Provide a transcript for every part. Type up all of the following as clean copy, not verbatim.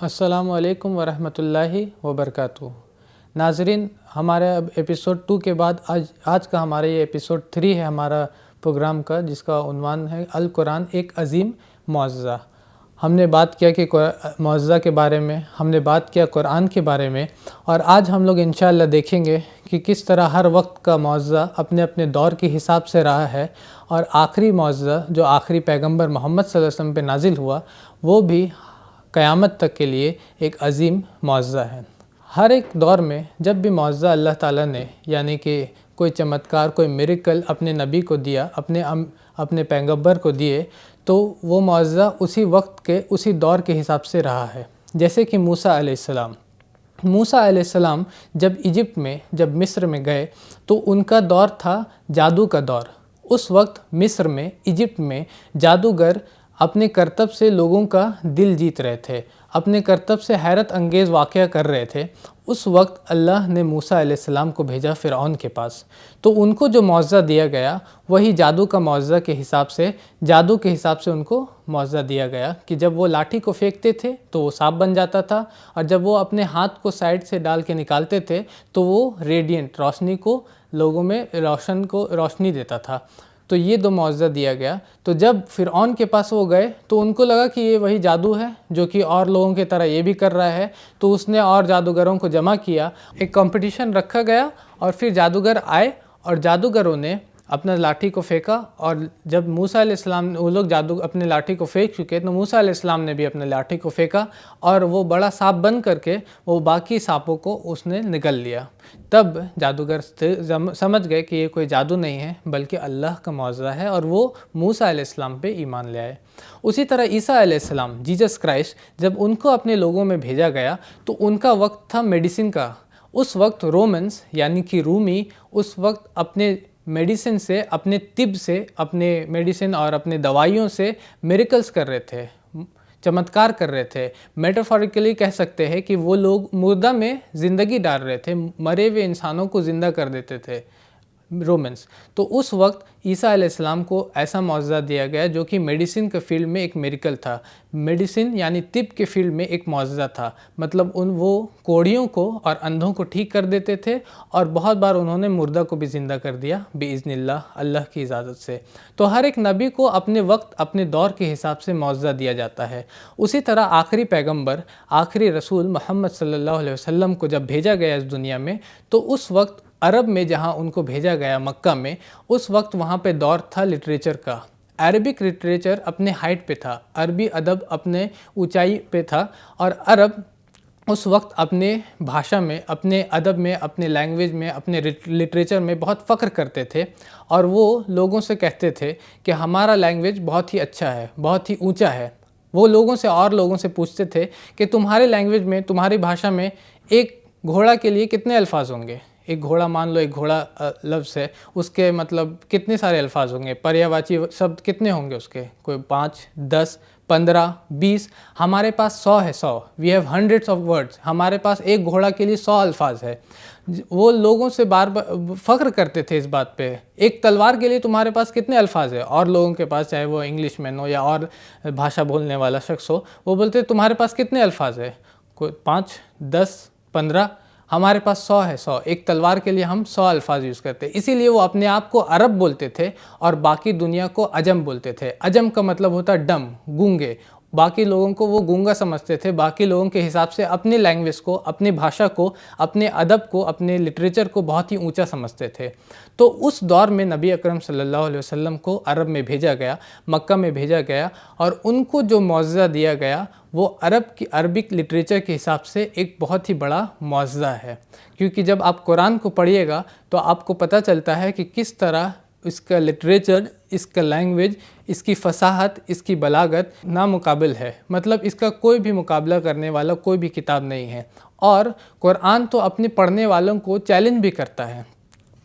السلام علیکم ورحمۃ اللہ وبرکاتہ۔ ناظرین، ہمارے اب ایپیسوڈ 2 کے بعد آج کا ہمارا یہ ایپیسوڈ 3 ہے ہمارا پروگرام کا، جس کا عنوان ہے القرآن ایک عظیم معجزہ۔ ہم نے بات کیا کہ معجزہ کے بارے میں، ہم نے بات کیا قرآن کے بارے میں، اور آج ہم لوگ انشاءاللہ دیکھیں گے کہ کس طرح ہر وقت کا معجزہ اپنے اپنے دور کے حساب سے رہا ہے، اور آخری معجزہ جو آخری پیغمبر محمد صلی اللہ علیہ وسلم پہ نازل ہوا وہ بھی قیامت تک کے لیے ایک عظیم معجزہ ہے۔ ہر ایک دور میں جب بھی معجزہ اللہ تعالیٰ نے، یعنی کہ کوئی چمتکار، کوئی میریکل اپنے نبی کو دیا، اپنے پیغمبر کو دیے، تو وہ معجزہ اسی وقت کے، اسی دور کے حساب سے رہا ہے۔ جیسے کہ موسیٰ علیہ السلام جب ایجپٹ میں، جب مصر میں گئے تو ان کا دور تھا جادو کا دور۔ اس وقت مصر میں، ایجپٹ میں جادوگر اپنے کرتب سے لوگوں کا دل جیت رہے تھے، اپنے کرتب سے حیرت انگیز واقعہ کر رہے تھے۔ اس وقت اللہ نے موسیٰ علیہ السلام کو بھیجا فرعون کے پاس، تو ان کو جو معجزہ دیا گیا وہی جادو کا معجزہ کے حساب سے، جادو کے حساب سے ان کو معجزہ دیا گیا کہ جب وہ لاٹھی کو پھینکتے تھے تو وہ سانپ بن جاتا تھا، اور جب وہ اپنے ہاتھ کو سائڈ سے ڈال کے نکالتے تھے تو وہ ریڈینٹ، روشنی کو، لوگوں میں روشنی دیتا تھا۔ تو یہ دو معجزہ دیا گیا۔ تو جب فرعون کے پاس وہ گئے تو ان کو لگا کہ یہ وہی جادو ہے جو کہ اور لوگوں کی طرح یہ بھی کر رہا ہے، تو اس نے اور جادوگروں کو جمع کیا، ایک کمپٹیشن رکھا گیا، اور پھر جادوگر آئے اور جادوگروں نے اپنا لاٹھی کو پھینکا، اور جب موسیٰ علیہ السلام وہ لوگ اپنے لاٹھی کو پھینک چکے تو موسیٰ علیہ السلام نے بھی اپنے لاٹھی کو پھینکا، اور وہ بڑا سانپ بن کر کے وہ باقی سانپوں کو اس نے نگل لیا۔ تب جادوگر سمجھ گئے کہ یہ کوئی جادو نہیں ہے بلکہ اللہ کا معجزہ ہے، اور وہ موسیٰ علیہ السلام پہ ایمان لے آئے۔ اسی طرح عیسیٰ علیہ السلام، جیسس کرائسٹ، جب ان کو اپنے لوگوں میں بھیجا گیا تو ان کا وقت تھا میڈیسن کا۔ اس وقت رومنز یعنی کہ رومی اس وقت اپنے میڈیسن سے، اپنے طب سے، اپنے میڈیسن اور اپنے دوائیوں سے میریکلز کر رہے تھے، چمتکار کر رہے تھے۔ میٹافوریکلی کہہ سکتے ہیں کہ وہ لوگ مردہ میں زندگی ڈال رہے تھے، مرے ہوئے انسانوں کو زندہ کر دیتے تھے رومنز۔ تو اس وقت عیسیٰ علیہ السلام کو ایسا معجزہ دیا گیا جو کہ میڈیسن کے فیلڈ میں ایک میریکل تھا، میڈیسن یعنی طب کے فیلڈ میں ایک معجزہ تھا۔ مطلب وہ کوڑیوں کو اور اندھوں کو ٹھیک کر دیتے تھے، اور بہت بار انہوں نے مردہ کو بھی زندہ کر دیا بإذن اللہ، اللہ کی اجازت سے۔ تو ہر ایک نبی کو اپنے وقت، اپنے دور کے حساب سے معجزہ دیا جاتا ہے۔ اسی طرح آخری پیغمبر، آخری رسول محمد صلی اللہ علیہ وسلم کو جب بھیجا گیا اس دنیا میں، تو اس وقت عرب میں جہاں ان کو بھیجا گیا، مکہ میں، اس وقت وہاں پہ دور تھا لٹریچر کا۔ عربک لٹریچر اپنے ہائٹ پہ تھا، عربی ادب اپنے اونچائی پہ تھا، اور عرب اس وقت اپنے بھاشا میں، اپنے ادب میں، اپنے لینگویج میں، اپنے لٹریچر میں بہت فخر کرتے تھے، اور وہ لوگوں سے کہتے تھے کہ ہمارا لینگویج بہت ہی اچھا ہے، بہت ہی اونچا ہے۔ وہ اور لوگوں سے پوچھتے تھے کہ تمہارے لینگویج میں، تمہاری بھاشا میں ایک گھوڑا کے لیے کتنے الفاظ ہوں گے؟ ایک گھوڑا، مان لو ایک گھوڑا لفظ ہے، اس کے مطلب کتنے سارے الفاظ ہوں گے؟ پریاواچی شبد کتنے ہوں گے اس کے؟ کوئی 5، 10، 15، 20۔ ہمارے پاس 100 ہے، 100۔ We have hundreds of words. ہمارے پاس ایک گھوڑا کے لیے 100 الفاظ ہے۔ وہ لوگوں سے بار بار فخر کرتے تھے اس بات پہ۔ ایک تلوار کے لیے تمہارے پاس کتنے الفاظ ہے؟ اور لوگوں کے پاس، چاہے وہ انگلش مین ہو یا اور بھاشا بولنے والا شخص ہو، وہ بولتے تمہارے پاس کتنے الفاظ ہے؟ کوئی 5، 10، 15۔ ہمارے پاس 100 ہے، 100۔ ایک تلوار کے لیے ہم 100 الفاظ یوز کرتے ہیں۔ اسی لیے وہ اپنے آپ کو عرب بولتے تھے اور باقی دنیا کو عجم بولتے تھے۔ عجم کا مطلب ہوتا ہے ڈم، گونگے۔ باقی لوگوں کو وہ گونگا سمجھتے تھے، باقی لوگوں کے حساب سے اپنی لینگویج کو، اپنی بھاشا کو، اپنے ادب کو، اپنے لٹریچر کو بہت ہی اونچا سمجھتے تھے۔ تو اس دور میں نبی اکرم صلی اللہ علیہ وسلم کو عرب میں بھیجا گیا، مکہ میں بھیجا گیا، اور ان کو جو معجزہ دیا گیا وہ عربک لٹریچر کے حساب سے ایک بہت ہی بڑا معجزہ ہے۔ کیونکہ جب آپ قرآن کو پڑھیے گا تو آپ کو پتہ چلتا ہے کہ کس طرح اس کا لٹریچر، اس کا لینگویج، اس کی فصاحت، اس کی بلاغت نامقابل ہے۔ مطلب اس کا کوئی بھی مقابلہ کرنے والا کوئی بھی کتاب نہیں ہے، اور قرآن تو اپنے پڑھنے والوں کو چیلنج بھی کرتا ہے۔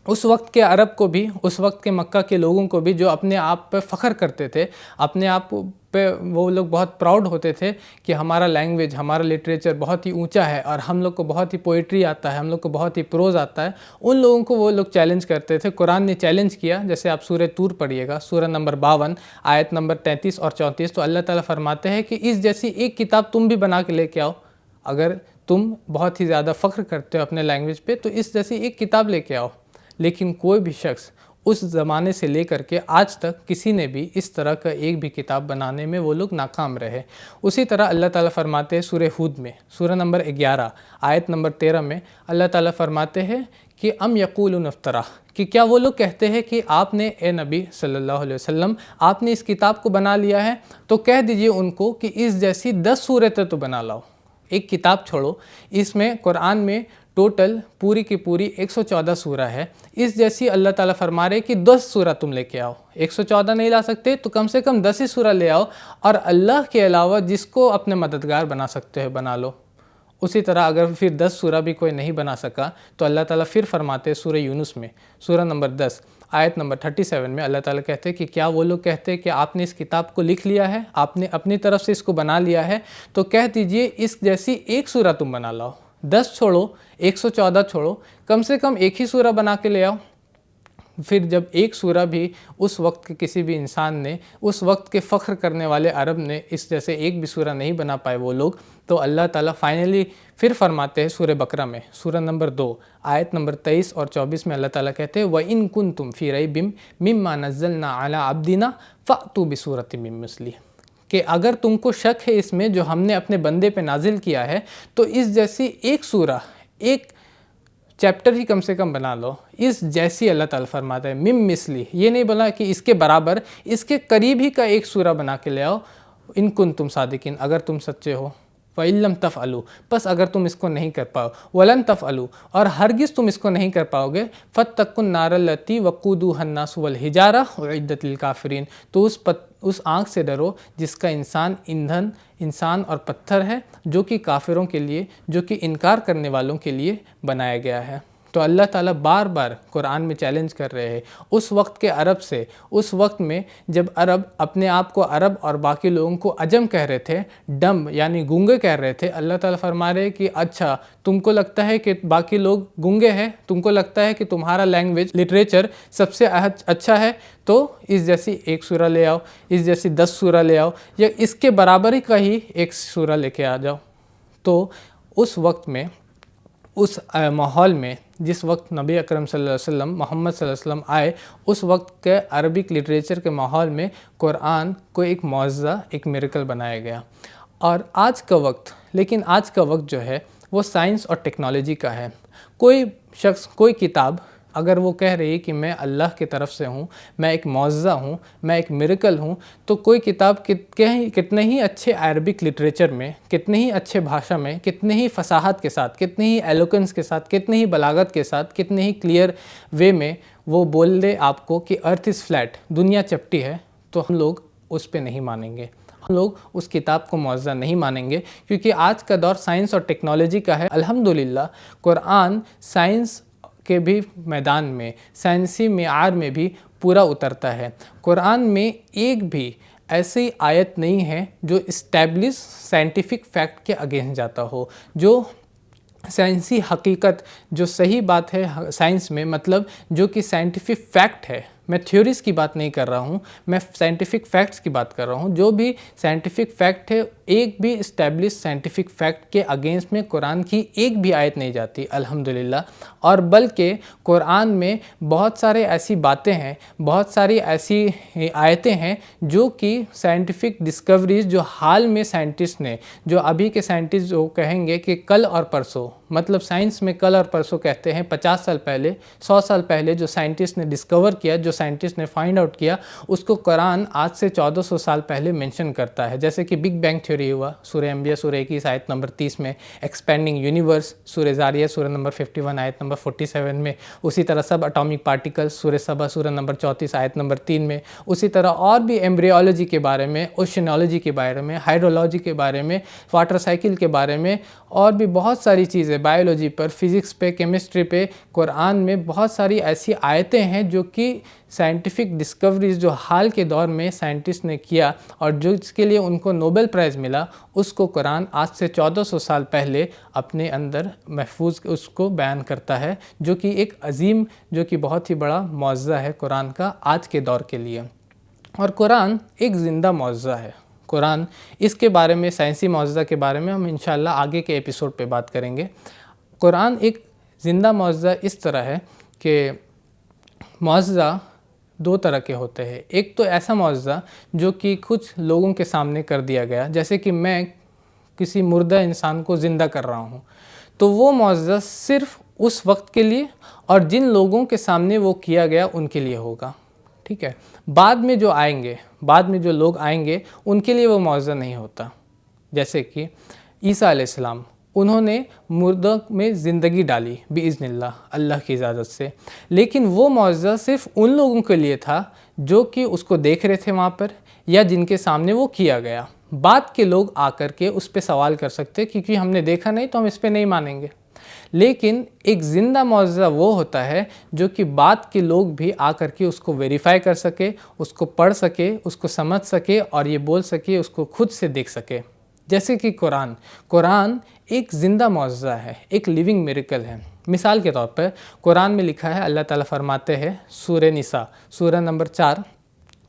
اس وقت کے عرب کو بھی، اس وقت کے مکہ کے لوگوں کو بھی، جو اپنے آپ پہ فخر کرتے تھے، اپنے آپ پہ وہ لوگ بہت پراؤڈ ہوتے تھے کہ ہمارا لینگویج، ہمارا لٹریچر بہت ہی اونچا ہے، اور ہم لوگ کو بہت ہی پوئٹری آتا ہے، ہم لوگ کو بہت ہی پروز آتا ہے، ان لوگوں کو وہ لوگ چیلنج کرتے تھے۔ قرآن نے چیلنج کیا، جیسے آپ سورہ طور پڑھیے گا، سورہ نمبر 52، آیت نمبر 33 اور 34، تو اللہ تعالیٰ فرماتے ہیں کہ اس جیسی ایک کتاب تم بھی بنا کے لے کے آؤ۔ اگر تم بہت ہی زیادہ فخر کرتے ہو اپنے لینگویج پہ تو اس جیسی ایک کتاب لے کے آؤ. لیکن کوئی بھی شخص اس زمانے سے لے کر کے آج تک کسی نے بھی اس طرح کا ایک بھی کتاب بنانے میں وہ لوگ ناکام رہے. اسی طرح اللہ تعالیٰ فرماتے ہیں سورہ ہود میں سورہ نمبر 11 آیت نمبر 13 میں اللہ تعالیٰ فرماتے ہیں کہ ام یقولون افترا، کہ کیا وہ لوگ کہتے ہیں کہ آپ نے اے نبی صلی اللہ علیہ وسلم آپ نے اس کتاب کو بنا لیا ہے، تو کہہ دیجئے ان کو کہ اس جیسی 10 صورتیں تو بنا لاؤ. ایک کتاب چھوڑو، اس میں قرآن میں ٹوٹل پوری کی پوری 114 سورہ ہے. اس جیسی اللہ تعالیٰ فرما رہے کہ 10 سورہ تم لے کے آؤ. 114 نہیں لا سکتے تو کم سے کم 10 ہی سورہ لے آؤ، اور اللہ کے علاوہ جس کو اپنے مددگار بنا سکتے ہو بنا لو. اسی طرح اگر پھر 10 سورہ بھی کوئی نہیں بنا سکا تو اللہ تعالیٰ پھر فرماتے سورہ یونس میں سورہ نمبر 10 آیت نمبر 37 میں اللہ تعالیٰ کہتے ہیں کہ کیا وہ لوگ کہتے ہیں کہ آپ نے اس کتاب کو لکھ لیا ہے، آپ نے اپنی طرف سے اس کو بنا لیا ہے، تو کہہ دیجئے اس جیسی ایک سورہ تم بنا لاؤ. 10 چھوڑو، 114 چھوڑو، کم سے کم ایک ہی سورہ بنا کے لے آؤ. پھر جب ایک سورہ بھی اس وقت کے کسی بھی انسان نے، اس وقت کے فخر کرنے والے عرب نے اس جیسے ایک بھی سورہ نہیں بنا پائے وہ لوگ، تو اللہ تعالیٰ فائنلی پھر فرماتے ہیں سورہ بقرہ میں سورہ نمبر 2 آیت نمبر 23 اور 24 میں اللہ تعالیٰ کہتے ہیں وَإِن كُنتُمْ فِي رَيْبٍ مِّمَّا نَزَّلْنَا عَلَىٰ عَبْدِنَا فَأْتُوا بِسُورَةٍ مِّن مِّثْلِهِ، کہ اگر تم کو شک ہے اس میں جو ہم نے اپنے بندے پہ نازل کیا ہے تو اس جیسی ایک سورہ، ایک چیپٹر ہی کم سے کم بنا لو اس جیسی. اللہ تعالیٰ فرماتا ہے مم مثلی، یہ نہیں بولا کہ اس کے برابر، اس کے قریب ہی کا ایک سورہ بنا کے لے آؤ. ان کنتم صادقین، اگر تم سچے ہو. وَإِن لَمْ تَفْعَلُوا، پس اگر تم اس کو نہیں کر پاؤ. وَلَن تَفْعَلُوا، اور ہرگز تم اس کو نہیں کر پاؤ گے. فَاتَّقُوا النَّارَ الَّتِي وَقُودُوهَا النَّاسُ وَالْحِجَارَةُ أُعِدَّتْ لِلْكَافِرِينَ، تو اس آنکھ سے ڈرو جس کا ایندھن انسان اور پتھر ہے، جو کہ کافروں کے لیے، جو کہ انکار کرنے والوں کے لیے بنایا گیا ہے. تو اللہ تعالیٰ بار بار قرآن میں چیلنج کر رہے ہیں اس وقت کے عرب سے. اس وقت میں جب عرب اپنے آپ کو عرب اور باقی لوگوں کو عجم کہہ رہے تھے، ڈم یعنی گونگے کہہ رہے تھے، اللہ تعالیٰ فرما رہے کہ اچھا تم کو لگتا ہے کہ باقی لوگ گونگے ہیں، تم کو لگتا ہے کہ تمہارا لینگویج لٹریچر سب سے اچھا ہے، تو اس جیسی ایک سورہ لے آؤ، اس جیسی 10 سورہ لے آؤ، یا اس کے برابر ہی کا ہی ایک سورہ لے کے آ جاؤ. تو اس وقت میں، اس ماحول میں جس وقت نبی اکرم صلی اللہ علیہ وسلم، محمد صلی اللہ علیہ وسلم آئے، اس وقت کے عربک لٹریچر کے ماحول میں قرآن کو ایک معجزہ، ایک میریکل بنایا گیا. اور آج کا وقت، لیکن آج کا وقت جو ہے وہ سائنس اور ٹیکنالوجی کا ہے. کوئی شخص، کوئی کتاب اگر وہ کہہ رہی ہے کہ میں اللہ کی طرف سے ہوں، میں ایک معجزہ ہوں، میں ایک میریکل ہوں، تو کوئی کتاب کتنے ہی اچھے عربک لٹریچر میں، کتنے ہی اچھے بھاشا میں، کتنے ہی فصاحت کے ساتھ، کتنے ہی ایلوکنس کے ساتھ، کتنے ہی بلاغت کے ساتھ، کتنے ہی کلیئر وے میں وہ بول دے آپ کو کہ ارتھ از فلیٹ، دنیا چپٹی ہے، تو ہم لوگ اس پہ نہیں مانیں گے. ہم لوگ اس کتاب کو معجزہ نہیں مانیں گے، کیونکہ آج کا دور سائنس اور ٹیکنالوجی کا ہے. الحمدللہ قرآن سائنس کے بھی میدان میں، سائنسی معیار میں بھی پورا اترتا ہے. قرآن میں ایک بھی ایسی آیت نہیں ہے جو اسٹیبلش سائنٹیفک فیکٹ کے اگینسٹ جاتا ہو، جو سائنسی حقیقت، جو صحیح بات ہے سائنس میں، مطلب جو کہ سائنٹیفک فیکٹ ہے. میں تھیوریز کی بات نہیں کر رہا ہوں، میں سائنٹیفک فیکٹس کی بات کر رہا ہوں. جو بھی سائنٹیفک فیکٹ ہے، ایک بھی اسٹیبلش سائنٹیفک فیکٹ کے اگینسٹ میں قرآن کی ایک بھی آیت نہیں جاتی الحمدللہ. اور بلکہ قرآن میں بہت سارے ایسی باتیں ہیں، بہت ساری ایسی آیتیں ہیں جو کہ سائنٹیفک ڈسکوریز جو حال میں سائنٹسٹ نے، جو ابھی کے سائنٹسٹ جو کہیں گے کہ کل اور پرسوں، مطلب سائنس میں کل اور پرسوں کہتے ہیں، 50 سال پہلے، 100 سال پہلے جو سائنٹسٹ نے ڈسکور کیا، جو سائنٹسٹ نے فائنڈ آؤٹ کیا، اس کو قرآن آج سے 1400 سال پہلے مینشن کرتا ہے. جیسے کہ بگ بینگ تھیوری ہوا سورہ انبیاء سورہ 21 آیت نمبر 30 میں، ایکسپینڈنگ یونیورس سورہ زاریات سورہ نمبر 51 آیت نمبر 47 میں، اسی طرح سب اٹامک پارٹیکلز سورہ سبا سورہ نمبر 34 آیت نمبر 3 میں، اسی طرح اور بھی ایمبریولوجی کے بارے میں، اوشنالوجی کے بارے میں، ہائیڈرولوجی کے بارے میں، واٹر سائیکل کے بارے میں، اور بھی بہت ساری چیزیں، بایولوجی پر، فزکس پہ، کیمسٹری پہ. قرآن میں بہت ساری ایسی آیتیں ہیں جو کہ سائنٹیفک ڈسکوریز جو حال کے دور میں سائنٹسٹ نے کیا اور جو اس کے لیے ان کو نوبل پرائز ملا، اس کو قرآن آج سے 1400 سال پہلے اپنے اندر محفوظ اس کو بیان کرتا ہے، جو کہ ایک عظیم، جو کہ بہت ہی بڑا معجزہ ہے قرآن کا آج کے دور کے لیے. اور قرآن ایک زندہ معجزہ ہے. قرآن، اس کے بارے میں، سائنسی معجزہ کے بارے میں ہم انشاءاللہ آگے کے ایپیسوڈ پہ بات کریں گے۔ قرآن ایک زندہ معجزہ اس طرح ہے کہ معجزہ دو طرح کے ہوتے ہیں۔ ایک تو ایسا معجزہ جو کہ کچھ لوگوں کے سامنے کر دیا گیا، جیسے کہ میں کسی مردہ انسان کو زندہ کر رہا ہوں، تو وہ معجزہ صرف اس وقت کے لیے اور جن لوگوں کے سامنے وہ کیا گیا ان کے لیے ہوگا، ٹھیک ہے۔ بعد میں جو آئیں گے، بعد میں جو لوگ آئیں گے ان کے لیے وہ معجزہ نہیں ہوتا۔ جیسے کہ عیسیٰ علیہ السلام، انہوں نے مردوں میں زندگی ڈالی بِإِذْنِ اللہ، اللہ کی اجازت سے، لیکن وہ معجزہ صرف ان لوگوں کے لیے تھا جو کہ اس کو دیکھ رہے تھے وہاں پر، یا جن کے سامنے وہ کیا گیا۔ بعد کے لوگ آ کر کے اس پہ سوال کر سکتے کیونکہ ہم نے دیکھا نہیں تو ہم اس پہ نہیں مانیں گے۔ لیکن ایک زندہ معجزہ وہ ہوتا ہے جو کہ بعد کے لوگ بھی آ کر کے اس کو ویریفائی کر سکے، اس کو پڑھ سکے، اس کو سمجھ سکے اور یہ بول سکے، اس کو خود سے دیکھ سکے۔ جیسے کہ قرآن ایک زندہ معجزہ ہے، ایک لیونگ میریکل ہے۔ مثال کے طور پر قرآن میں لکھا ہے، اللہ تعالیٰ فرماتے ہیں سورہ نساء، سورہ نمبر 4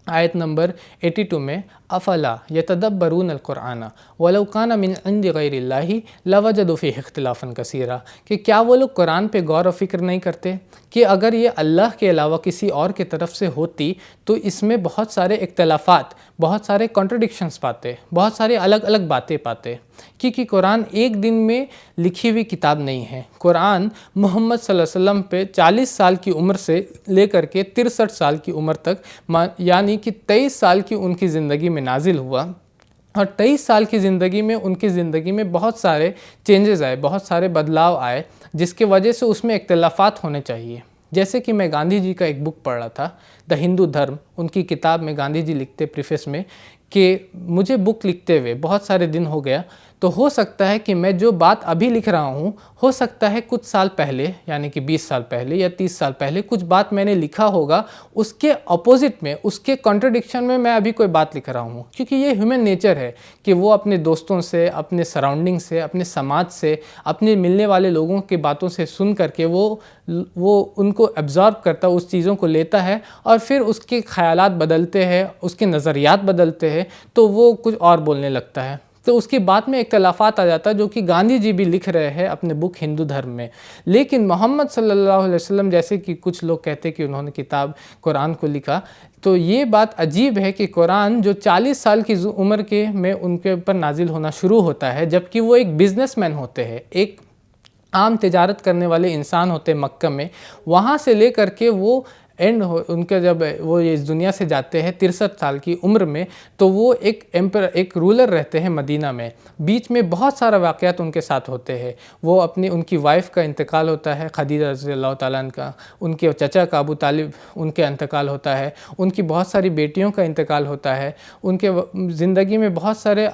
آیت نمبر 82 میں، افلا یتدبرون القرآن ولو کان من عند غیر اللہ لوجدوا فیہ اختلافا کثیرا، کہ کیا وہ لوگ قرآن پہ غور و فکر نہیں کرتے کہ اگر یہ اللہ کے علاوہ کسی اور کی طرف سے ہوتی تو اس میں بہت سارے اختلافات، بہت سارے کانٹرڈکشنز پاتے، بہت سارے الگ الگ باتیں پاتے، کیونکہ قرآن ایک دن میں لکھی ہوئی کتاب نہیں ہے۔ قرآن محمد صلی اللہ علیہ وسلم پہ 40 سال کی عمر سے لے کر کے 63 سال کی عمر تک، یعنی کہ 23 سال کی ان کی زندگی میں نازل ہوا، اور 23 سال کی زندگی میں ان کی زندگی میں بہت سارے چینجز آئے، بہت سارے بدلاؤ آئے، جس کی وجہ سے اس میں اختلافات ہونے چاہیے۔ جیسے کہ میں گاندھی جی کا ایک بک پڑھ رہا تھا، دا ہندو دھرم، ان کی کتاب میں گاندھی جی لکھتے پریفیس میں کہ مجھے بک لکھتے ہوئے بہت سارے دن ہو گیا، تو ہو سکتا ہے کہ میں جو بات ابھی لکھ رہا ہوں، ہو سکتا ہے کچھ سال پہلے، یعنی کہ 20 سال پہلے یا 30 سال پہلے کچھ بات میں نے لکھا ہوگا، اس کے اپوزٹ میں، اس کے کانٹرڈکشن میں ابھی کوئی بات لکھ رہا ہوں، کیونکہ یہ ہیومن نیچر ہے کہ وہ اپنے دوستوں سے، اپنے سراؤنڈنگ سے، اپنے سماج سے، اپنے ملنے والے لوگوں کی باتوں سے سن کر کے وہ ان کو ایبزارب کرتا، اس چیزوں کو لیتا ہے، اور پھر اس کے خیالات بدلتے ہیں، اس کے نظریات بدلتے ہیں، تو وہ کچھ اور بولنے لگتا ہے، تو اس کی بات میں اختلافات آ جاتا ہے، جو کہ گاندھی جی بھی لکھ رہے ہیں اپنے بک ہندو دھرم میں۔ لیکن محمد صلی اللہ علیہ وسلم، جیسے کہ کچھ لوگ کہتے ہیں کہ انہوں نے کتاب قرآن کو لکھا، تو یہ بات عجیب ہے کہ قرآن جو 40 سال کی عمر کے میں ان کے اوپر نازل ہونا شروع ہوتا ہے، جبکہ وہ ایک بزنس مین ہوتے ہیں، ایک عام تجارت کرنے والے انسان ہوتے ہیں مکہ میں، وہاں سے لے کر کے وہ ان کے جب وہ اس دنیا سے جاتے ہیں 63 سال کی عمر میں، تو وہ ایک رولر رہتے ہیں مدینہ میں، بیچ میں بہت سارا واقعات ان کے ساتھ ہوتے ہیں۔ وہ ان کی وائف کا انتقال ہوتا ہے، خدیجہ رضی اللہ تعالیٰ عنہ کا، ان کے چچا کا ابو طالب، ان کے انتقال ہوتا ہے، ان کی بہت ساری بیٹیوں کا انتقال ہوتا ہے، ان کے زندگی میں بہت سارے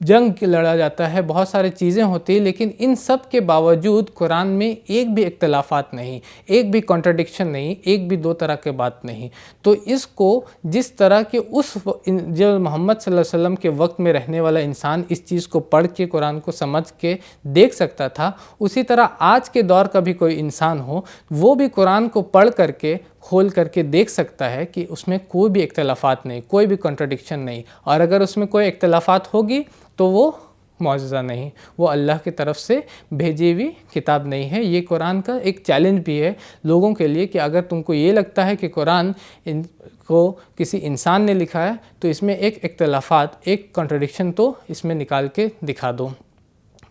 جنگ لڑا جاتا ہے، بہت سارے چیزیں ہوتی ہیں، لیکن ان سب کے باوجود قرآن میں ایک بھی اختلافات نہیں، ایک بھی کانٹرڈکشن نہیں، ایک بھی دو طرح کے بات نہیں۔ تو اس کو جس طرح کے جو محمد صلی اللہ علیہ وسلم کے وقت میں رہنے والا انسان اس چیز کو پڑھ کے، قرآن کو سمجھ کے دیکھ سکتا تھا، اسی طرح آج کے دور کا بھی کوئی انسان ہو، وہ بھی قرآن کو پڑھ کر کے، کھول کر کے دیکھ سکتا ہے کہ اس میں کوئی بھی اختلافات نہیں، کوئی بھی کنٹرڈکشن نہیں، اور اگر اس میں کوئی اختلافات ہوگی تو وہ معجزہ نہیں، وہ اللہ کی طرف سے بھیجی ہوئی کتاب نہیں ہے۔ یہ قرآن کا ایک چیلنج بھی ہے لوگوں کے لیے کہ اگر تم کو یہ لگتا ہے کہ قرآن کو کسی انسان نے لکھا ہے تو اس میں ایک اختلافات، ایک کنٹرڈکشن تو اس میں نکال کے دکھا دو۔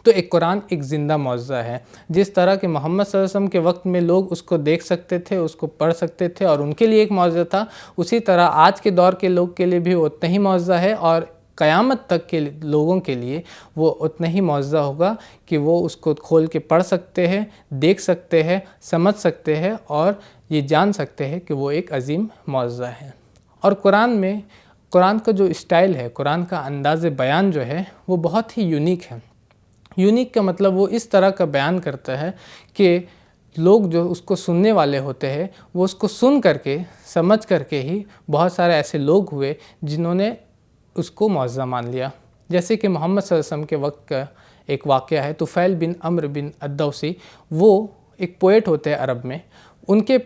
تو ایک قرآن ایک زندہ معجزہ ہے، جس طرح کہ محمد صلی اللہ علیہ وسلم کے وقت میں لوگ اس کو دیکھ سکتے تھے، اس کو پڑھ سکتے تھے اور ان کے لیے ایک معجزہ تھا، اسی طرح آج کے دور کے لوگ کے لیے بھی اتنا ہی معجزہ ہے، اور قیامت تک کے لوگوں کے لیے وہ اتنا ہی معجزہ ہوگا کہ وہ اس کو کھول کے پڑھ سکتے ہیں، دیکھ سکتے ہیں، سمجھ سکتے ہیں، اور یہ جان سکتے ہیں کہ وہ ایک عظیم معجزہ ہے۔ اور قرآن کا جو اسٹائل ہے، قرآن کا انداز بیان جو ہے، وہ بہت ہی یونیک ہے۔ یونیک کا مطلب وہ اس طرح کا بیان کرتا ہے کہ لوگ جو اس کو سننے والے ہوتے ہیں، وہ اس کو سن کر کے، سمجھ کر کے ہی بہت سارے ایسے لوگ ہوئے جنہوں نے اس کو معجزہ مان لیا۔ جیسے کہ محمد صلی اللہ علیہ وسلم کے وقت کا ایک واقعہ ہے، طفیل بن عمرو بن الدوسی، وہ ایک پوئٹ ہوتے ہیں عرب میں،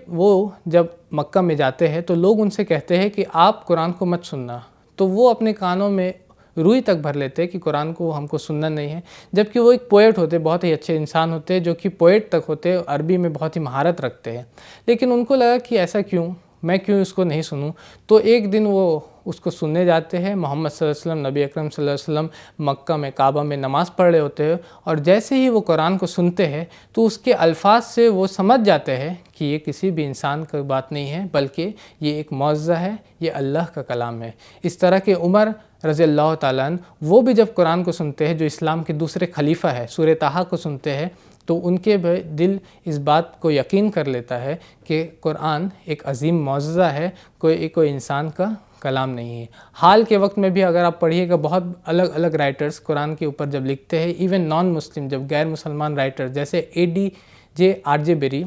وہ جب مکہ میں جاتے ہیں تو لوگ ان سے کہتے ہیں کہ آپ قرآن کو مت سننا، تو وہ اپنے کانوں میں روئی تک بھر لیتے کہ قرآن کو ہم کو سننا نہیں ہے، جبکہ وہ ایک پوئٹ ہوتے، بہت ہی اچھے انسان ہوتے جو کہ پوئٹ تک ہوتے، عربی میں بہت ہی مہارت رکھتے ہیں، لیکن ان کو لگا کہ ایسا کیوں، میں کیوں اس کو نہیں سنوں. تو ایک دن وہ اس کو سننے جاتے ہیں. محمد صلی اللہ علیہ وسلم، نبی اکرم صلی اللہ علیہ وسلم مکہ میں کعبہ میں نماز پڑھ رہے ہوتے ہیں، اور جیسے ہی وہ قرآن کو سنتے ہیں تو اس کے الفاظ سے وہ سمجھ جاتے ہیں کہ یہ کسی بھی انسان کی بات نہیں ہے، بلکہ یہ ایک معجزہ ہے، یہ اللہ کا کلام ہے. اس طرح کہ عمر رضی اللہ تعالیٰ عنہ وہ بھی جب قرآن کو سنتے ہیں، جو اسلام کے دوسرے خلیفہ ہے، سورہ طٰہٰ کو سنتے ہیں، تو ان کے دل اس بات کو یقین کر لیتا ہے کہ قرآن ایک عظیم معجزہ ہے، کوئی انسان کا کلام نہیں ہے. حال کے وقت میں بھی اگر آپ پڑھیے گا، بہت الگ الگ رائٹرز قرآن کے اوپر جب لکھتے ہیں، ایون نان مسلم، جب غیر مسلمان رائٹر جیسے ADJ بیری،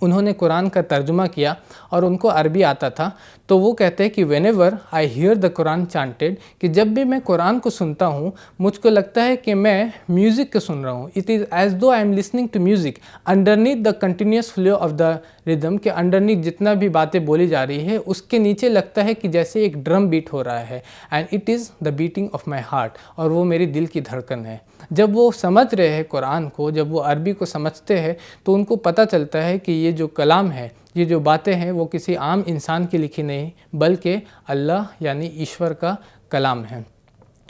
انہوں نے قرآن کا ترجمہ کیا اور ان کو عربی آتا تھا، تو وہ کہتے ہیں کہ whenever I hear the Quran chanted، کہ جب بھی میں قرآن کو سنتا ہوں مجھ کو لگتا ہے کہ میں میوزک کو سن رہا ہوں. It is as though I am listening to music underneath the continuous flow of the rhythm، کہ underneath جتنا بھی باتیں بولی جا رہی ہے اس کے نیچے لگتا ہے کہ جیسے ایک ڈرم بیٹ ہو رہا ہے. and it is the beating of my heart، اور وہ میری دل کی دھڑکن ہے. جب وہ سمجھ رہے ہیں قرآن کو، جب وہ عربی کو سمجھتے ہیں تو ان کو پتہ چلتا ہے کہ یہ جو کلام ہے، یہ جو باتیں ہیں، وہ کسی عام انسان کی لکھی نہیں بلکہ اللہ یعنی ایشور کا کلام ہے.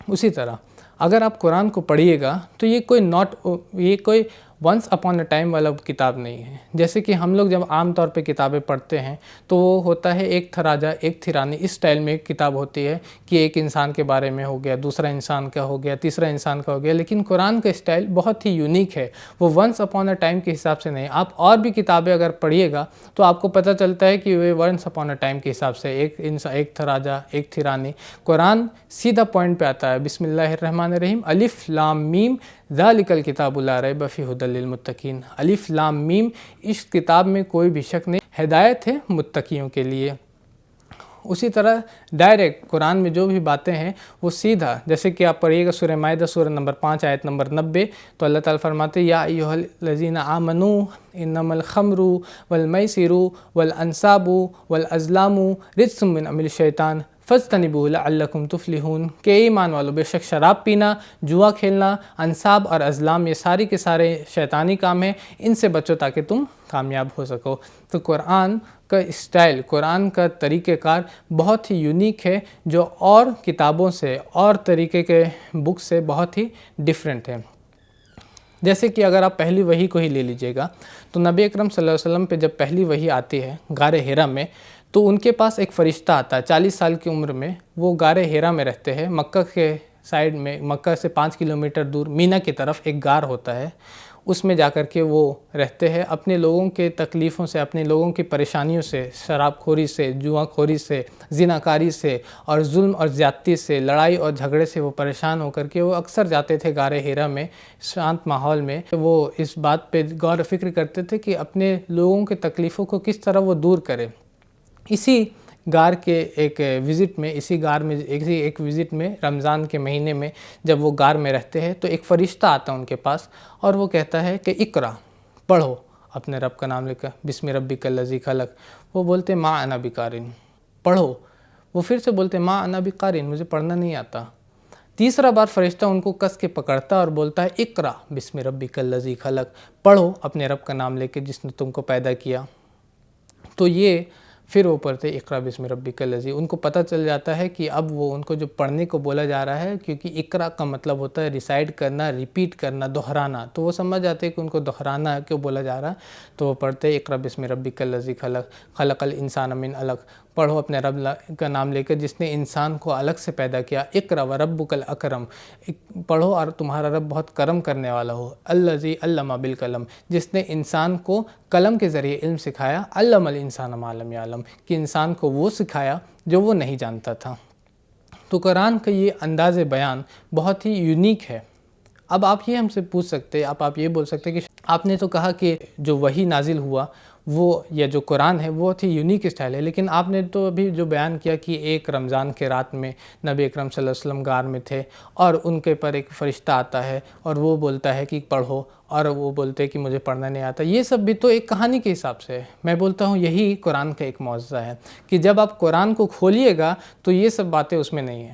اسی طرح اگر آپ قرآن کو پڑھیے گا تو یہ کوئی ونس اپون اے ٹائم والا کتاب نہیں ہے. جیسے کہ ہم لوگ جب عام طور پہ کتابیں پڑھتے ہیں تو وہ ہوتا ہے ایک تھا راجا ایک تھی رانی، اس سٹائل میں ایک کتاب ہوتی ہے کہ ایک انسان کے بارے میں ہو گیا، دوسرا انسان کا ہو گیا، تیسرا انسان کا ہو گیا. لیکن قرآن کا سٹائل بہت ہی یونیک ہے، وہ ونس اپون اے ٹائم کے حساب سے نہیں. آپ اور بھی کتابیں اگر پڑھیے گا تو آپ کو پتہ چلتا ہے کہ وہ ونس اپون اے ٹائم کے حساب سے ایک تھا راجا ایک تھی رانی. قرآن سیدھا پوائنٹ پہ آتا ہے. بسم اللہ الرحمن الرحیم، الف لام میم ذالک الکتاب لا ریب فیہ ھدی للمتقین. الف لام میم، اس کتاب میں کوئی بھی شک نہیں، ہدایت ہے متقیوں کے لیے. اسی طرح ڈائریکٹ قرآن میں جو بھی باتیں ہیں وہ سیدھا، جیسے کہ آپ پڑھیے گا سورہ مائدہ سورہ نمبر 5 آیت نمبر 90، تو اللہ تعالیٰ فرماتے یا ایھا الذین آمنوا انما الخمر والمیسر والانصاب والازلام رجس من عمل الشیطان فاجتنبوہ لعلکم تفلحون. کہ ایمان والو، بے شک شراب پینا، جوا کھیلنا، انصاب اور ازلام، یہ ساری کے سارے شیطانی کام ہیں، ان سے بچو تاکہ تم کامیاب ہو سکو. تو قرآن کا اسٹائل، قرآن کا طریقہ کار بہت ہی یونیک ہے، جو اور کتابوں سے اور طریقے کے بک سے بہت ہی ڈیفرنٹ ہے. جیسے کہ اگر آپ پہلی وحی کو ہی لے لیجئے گا تو نبی اکرم صلی اللہ علیہ وسلم پہ جب پہلی وحی آتی ہے غار حرا میں، تو ان کے پاس ایک فرشتہ آتا ہے 40 سال کی عمر میں. وہ غار حرا میں رہتے ہیں، مکہ کے سائیڈ میں، مکہ سے 5 کلومیٹر دور مینا کی طرف ایک غار ہوتا ہے، اس میں جا کر کے وہ رہتے ہیں. اپنے لوگوں کے تکلیفوں سے، اپنے لوگوں کی پریشانیوں سے، شراب خوری سے، جوا خوری سے، زناکاری سے اور ظلم اور زیادتی سے، لڑائی اور جھگڑے سے وہ پریشان ہو کر کے وہ اکثر جاتے تھے غار حرا میں. شانت ماحول میں وہ اس بات پہ غور و فکر کرتے تھے کہ اپنے لوگوں کے تکلیفوں کو کس طرح وہ دور کرے. اسی غار کے ایک وزٹ میں، ایک وزٹ میں رمضان کے مہینے میں جب وہ غار میں رہتے ہیں تو ایک فرشتہ آتا ہے ان کے پاس اور وہ کہتا ہے کہ اقرا، پڑھو اپنے رب کا نام لے کر، بسم ربک الذی خلق. وہ بولتے ما انا بقارئ، پڑھو. وہ پھر سے بولتے ما انا بقارئ، مجھے پڑھنا نہیں آتا. تیسرا بار فرشتہ ان کو کس کے پکڑتا اور بولتا ہے اقرا بسم ربک الذی خلق، پڑھو اپنے رب کا نام لے کے جس نے تم کو پیدا کیا. تو یہ پھر وہ پڑھتے اقرا بسم ربک الذی. ان کو پتہ چل جاتا ہے کہ اب وہ ان کو جو پڑھنے کو بولا جا رہا ہے، کیونکہ اقرا کا مطلب ہوتا ہے ریسائٹ کرنا، ریپیٹ کرنا، دہرانا، تو وہ سمجھ جاتے ہیں کہ ان کو دہرانا کیوں بولا جا رہا ہے. تو وہ پڑھتے اقرا بسم ربک الذی خلق خلق الانسان من علق، پڑھو اپنے رب کا نام لے کر جس نے انسان کو علق سے پیدا کیا. اقرا وربک الاکرم، پڑھو اور تمہارا رب بہت کرم کرنے والا ہو. الذی علم بالقلم، جس نے انسان کو قلم کے ذریعے علم سکھایا. علم الانسان ما لم یعلم، کہ انسان کو وہ سکھایا جو وہ نہیں جانتا تھا. تو قرآن کا یہ انداز بیان بہت ہی یونیک ہے. اب آپ یہ ہم سے پوچھ سکتے، آپ یہ بول سکتے کہ آپ نے تو کہا کہ جو وحی نازل ہوا وہ یا جو قرآن ہے وہ بہت ہی یونیک اسٹائل ہے، لیکن آپ نے تو ابھی جو بیان کیا کہ ایک رمضان کے رات میں نبی اکرم صلی اللہ علیہ وسلم غار میں تھے اور ان کے پر ایک فرشتہ آتا ہے اور وہ بولتا ہے کہ پڑھو، اور وہ بولتے ہیں کہ مجھے پڑھنا نہیں آتا. یہ سب بھی تو ایک کہانی کے حساب سے ہے. میں بولتا ہوں یہی قرآن کا ایک معجزہ ہے کہ جب آپ قرآن کو کھولیے گا تو یہ سب باتیں اس میں نہیں ہیں.